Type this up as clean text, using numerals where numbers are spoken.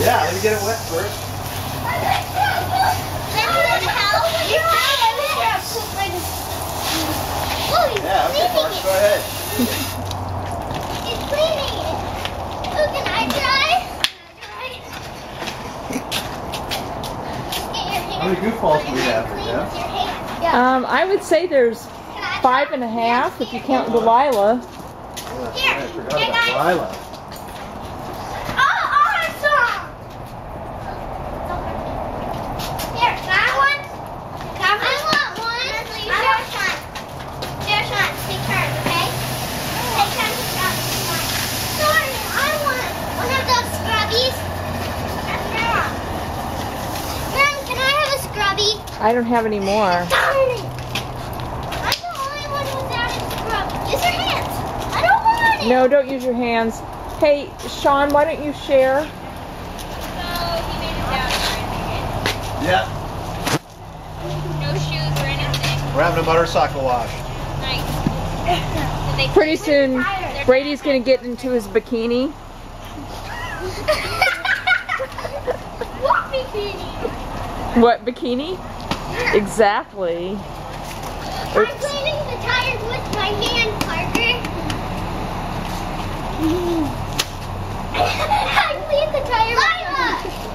Yeah, let me get it wet first. Yeah, okay, Mark, go ahead. It's cleaning it. Oh, can I try? How many goofballs do we have? Yeah? I would say there's 5.5 if you count Delilah. Oh, that's right, I forgot about Delilah. I don't have any more. Darn it! I'm the only one without a scrub. Use your hands. I don't want it. No, don't use your hands. Hey, Sean, why don't you share? So, he made it down for Yeah. No shoes or anything. We're having a motorcycle wash. Nice. Did they Pretty soon, Brady's going to get into his bikini. What bikini? What, bikini? Exactly. I'm cleaning the tires with my hand, Parker. I cleaned the tire with my hand.